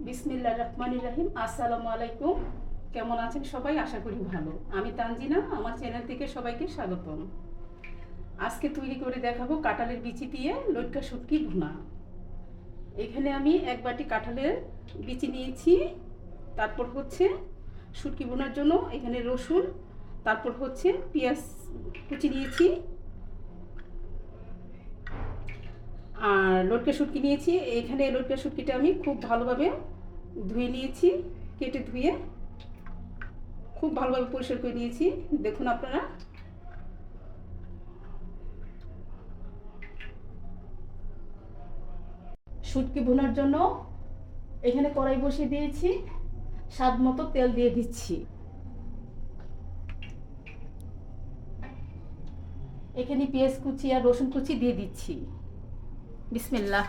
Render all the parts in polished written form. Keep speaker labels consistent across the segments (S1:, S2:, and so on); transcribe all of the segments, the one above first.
S1: বিসমিল্লাহির রহমানির রহিম। আসসালামু আলাইকুম। কেমন আছেন সবাই? আশা করি ভালো। আমি তানজিনা, আমার চ্যানেল থেকে সবাইকে স্বাগতম। আজকে তৈরি করে দেখাবো কাঁঠালের বিচি দিয়ে লটকা শুটকি ভুনা। এখানে আমি এক বাটি কাঁঠালের বিচি নিয়েছি। তারপর হচ্ছে শুটকি ভুনার জন্য এখানে রসুন, তারপর হচ্ছে পেঁয়াজ কুচি নিয়েছি, আর লটকা শুটকি নিয়েছি। এখানে লটকা শুটকিটা আমি খুব ভালোভাবে ধুয়ে নিয়েছি, কেটে ধুয়ে খুব ভালোভাবে পরিষ্কার করে নিয়েছি। দেখুন আপনারা, শুটকি ভুনার জন্য এখানে কড়াই বসিয়ে দিয়েছি, স্বাদ মতো তেল দিয়ে দিচ্ছি। এখানে পেঁয়াজ কুচি আর রসুন কুচি দিয়ে দিচ্ছি। বিসমিল্লাহ।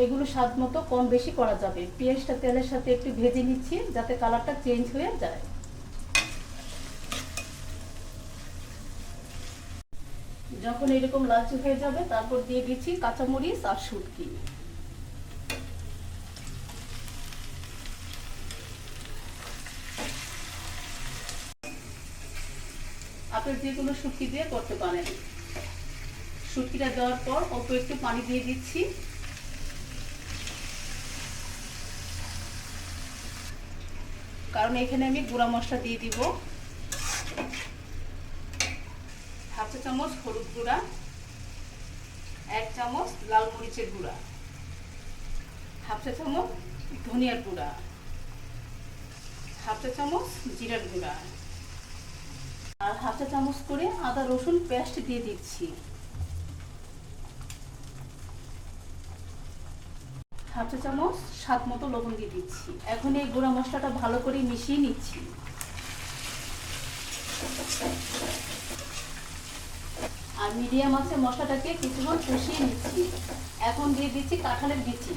S1: এগুলো স্বাদ মতো কম বেশি করা যাবে। পেঁয়াজটা তেলের সাথে একটু ভেজে নিচ্ছি যাতে কালারটা চেঞ্জ হয়ে যায়। যখন এরকম লালচে হয়ে যাবে তারপর দিয়ে দিচ্ছি কাঁচামরিচ আর শুটকি। আপনি যে কোনো শুটকি দিয়ে করতে পারেন। শুটকিটা দেওয়ার পর অল্প একটু পানি দিয়ে দিচ্ছি। কারণ এখানে আমি গুঁড়া মশলা দিয়ে দিব। হাফ চা চামচ হলুদ গুঁড়া, 1 চামচ লাল মরিচের গুঁড়া, হাফ চা চামচ ধনিয়ার গুঁড়া, হাফ চা চামচ জিরার গুঁড়া, আর হাফ চা চামচ করে আদা রসুন পেস্ট দিয়ে দিচ্ছি। হাফ চা চামচ স্বাদ মতো লবণ দিয়ে দিচ্ছি। এখন এই গুঁড়া মশলাটা ভালো করে মিশিয়ে নিচ্ছি। আর মিডিয়াম আছে মশলাটাকে কিছুক্ষণ কষিয়ে নিচ্ছি। এখন দিয়ে দিচ্ছি কাঁঠালের বিচি।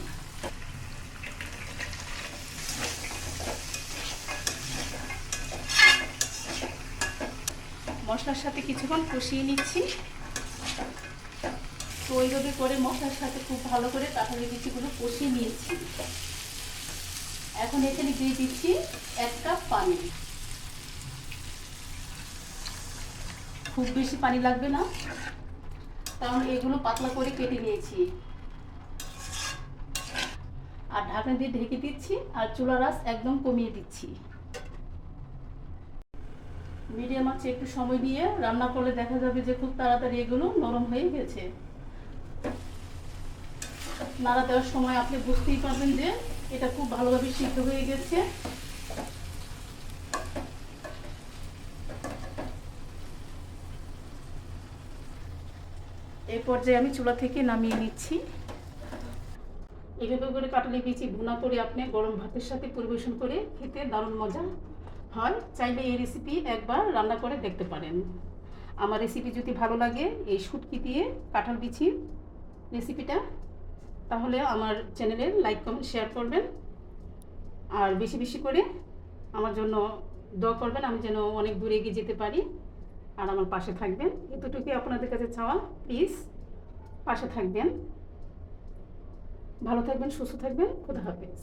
S1: মশলার সাথে কিছুক্ষণ কষিয়ে নিচ্ছি। তো এইভাবে করে মশলার সাথে খুব ভালো করে কাঁঠালের বিচিগুলো কষিয়ে নিয়েছি। এখন এখানে দিয়ে দিচ্ছি 1 কাপ পানি। খুব বেশি পানি লাগবে না, কারণ এগুলো পাতলা করে কেটে নিয়েছি। আর ঢাকনা দিয়ে ঢেকে দিচ্ছি আর চুলার আঁচ একদম কমিয়ে দিচ্ছি। মিডিয়াম আঁচে একটু সময় দিয়ে রান্না করলে দেখা যাবে যে খুব তাড়াতাড়ি এগুলো নরম হয়ে গেছে। নাড়া দেওয়ার সময় আপনি বুঝতেই পারবেন যে এটা খুব ভালোভাবে সিদ্ধ হয়ে গেছে। এই পর্যায়ে আমি চুলা থেকে নামিয়ে নিচ্ছি। এভাবে করে কাঁঠালের বিচি ভুনা করে আপনি গরম ভাতের সাথে পরিবেশন করে খেতে দারুণ মজা হয়। চাইলে এই রেসিপি একবার রান্না করে দেখতে পারেন। আমার রেসিপি যদি ভালো লাগে, এই শুটকি দিয়ে কাঁঠাল বিচি রেসিপিটা, তাহলে আমার চ্যানেলে লাইক কমেন্ট শেয়ার করবেন। আর বেশি বেশি করে আমার জন্য দোয়া করবেন, আমি যেন অনেক দূরে এগিয়ে যেতে পারি। আর আমার পাশে থাকবেন, এতটুকুই আপনাদের কাছে চাওয়া। প্লিজ পাশে থাকবেন। ভালো থাকবেন, সুস্থ থাকবেন। খোদা হাফেজ।